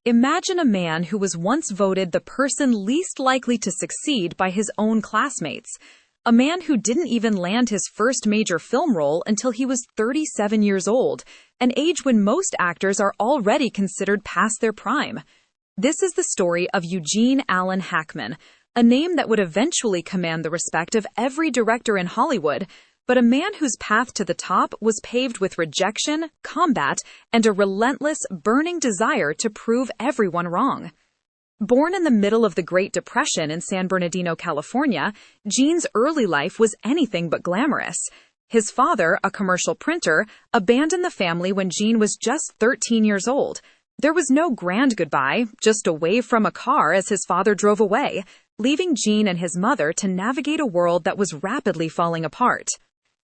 Imagine a man who was once voted the person least likely to succeed by his own classmates. A man who didn't even land his first major film role until he was 37 years old, an age when most actors are already considered past their prime. This is the story of Eugene Allen Hackman, a name that would eventually command the respect of every director in Hollywood, but a man whose path to the top was paved with rejection, combat, and a relentless, burning desire to prove everyone wrong. Born in the middle of the Great Depression in San Bernardino, California, Gene's early life was anything but glamorous. His father, a commercial printer, abandoned the family when Gene was just 13 years old. There was no grand goodbye, just a wave from a car as his father drove away, leaving Gene and his mother to navigate a world that was rapidly falling apart.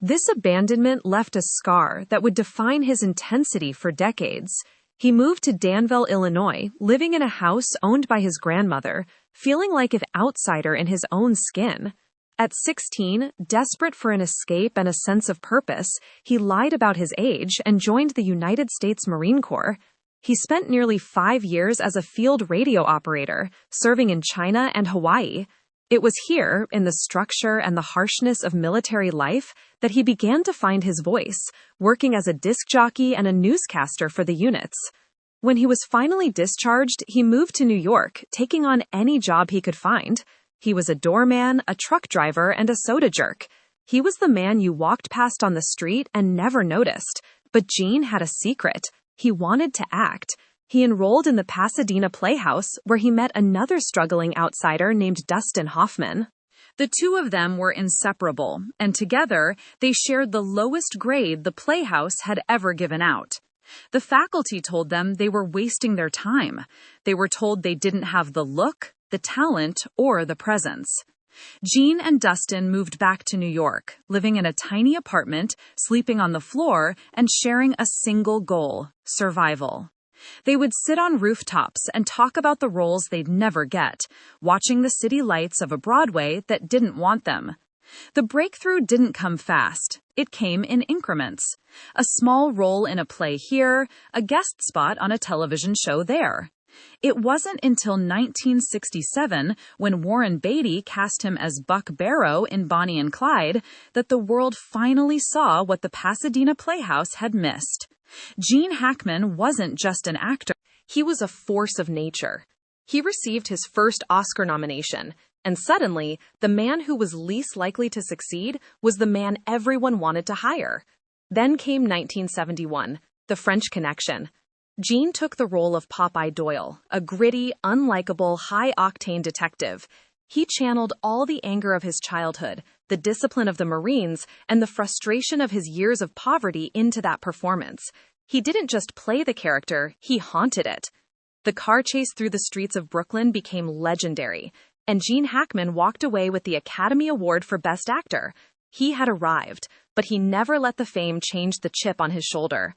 This abandonment left a scar that would define his intensity for decades. He moved to Danville, Illinois, living in a house owned by his grandmother, feeling like an outsider in his own skin. At 16, desperate for an escape and a sense of purpose, he lied about his age and joined the United States Marine Corps. He spent nearly 5 years as a field radio operator, serving in China and Hawaii. It was here, in the structure and the harshness of military life, that he began to find his voice, working as a disc jockey and a newscaster for the units. When he was finally discharged, he moved to New York, taking on any job he could find. He was a doorman, a truck driver, and a soda jerk. He was the man you walked past on the street and never noticed. But Gene had a secret. He wanted to act. He enrolled in the Pasadena Playhouse, where he met another struggling outsider named Dustin Hoffman. The two of them were inseparable, and together they shared the lowest grade the Playhouse had ever given out. The faculty told them they were wasting their time. They were told they didn't have the look, the talent, or the presence. Gene and Dustin moved back to New York, living in a tiny apartment, sleeping on the floor, and sharing a single goal: survival. They would sit on rooftops and talk about the roles they'd never get, watching the city lights of a Broadway that didn't want them. The breakthrough didn't come fast. It came in increments. A small role in a play here, a guest spot on a television show there. It wasn't until 1967, when Warren Beatty cast him as Buck Barrow in Bonnie and Clyde, that the world finally saw what the Pasadena Playhouse had missed. Gene Hackman wasn't just an actor. He was a force of nature. He received his first Oscar nomination, and suddenly, the man who was least likely to succeed was the man everyone wanted to hire. Then came 1971, The French Connection. Gene took the role of Popeye Doyle, a gritty, unlikable, high-octane detective. He channeled all the anger of his childhood, the discipline of the Marines, and the frustration of his years of poverty into that performance. He didn't just play the character, he haunted it. The car chase through the streets of Brooklyn became legendary, and Gene Hackman walked away with the Academy Award for Best Actor. He had arrived, but he never let the fame change the chip on his shoulder.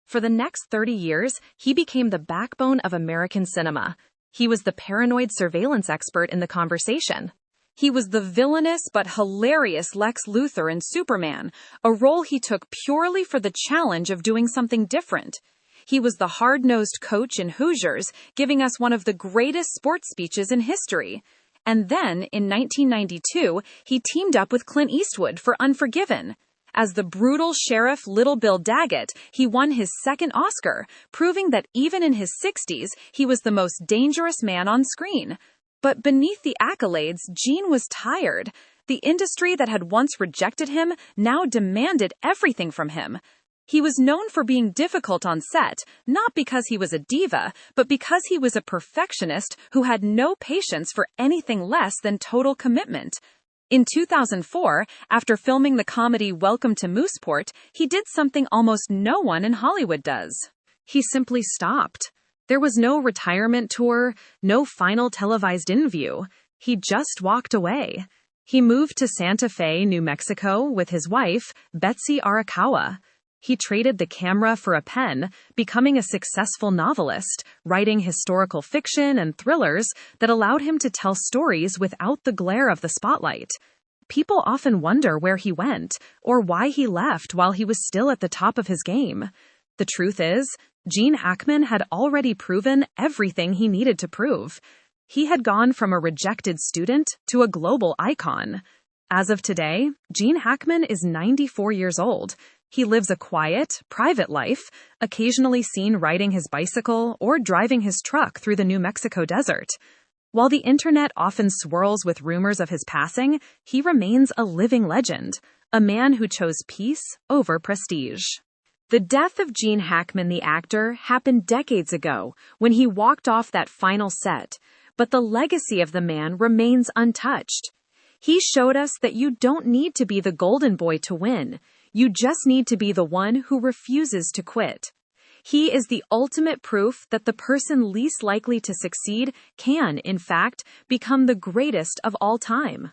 For the next 30 years, he became the backbone of American cinema. He was the paranoid surveillance expert in the conversation. He was the villainous but hilarious Lex Luthor in Superman, a role he took purely for the challenge of doing something different. He was the hard-nosed coach in Hoosiers, giving us one of the greatest sports speeches in history. And then, in 1992, he teamed up with Clint Eastwood for Unforgiven. As the brutal sheriff Little Bill Daggett, he won his second Oscar, proving that even in his 60s, he was the most dangerous man on screen. But beneath the accolades, Gene was tired. The industry that had once rejected him now demanded everything from him. He was known for being difficult on set, not because he was a diva, but because he was a perfectionist who had no patience for anything less than total commitment. In 2004, after filming the comedy Welcome to Mooseport, he did something almost no one in Hollywood does. He simply stopped. There was no retirement tour, no final televised interview. He just walked away. He moved to Santa Fe, New Mexico, with his wife, Betsy Arakawa. He traded the camera for a pen, becoming a successful novelist, writing historical fiction and thrillers that allowed him to tell stories without the glare of the spotlight. People often wonder where he went, or why he left while he was still at the top of his game. The truth is, Gene Hackman had already proven everything he needed to prove. He had gone from a rejected student to a global icon. As of today, Gene Hackman is 94 years old. He lives a quiet, private life, occasionally seen riding his bicycle or driving his truck through the New Mexico desert. While the internet often swirls with rumors of his passing, he remains a living legend, a man who chose peace over prestige. The death of Gene Hackman, the actor, happened decades ago when he walked off that final set, but the legacy of the man remains untouched. He showed us that you don't need to be the golden boy to win. You just need to be the one who refuses to quit. He is the ultimate proof that the person least likely to succeed can, in fact, become the greatest of all time.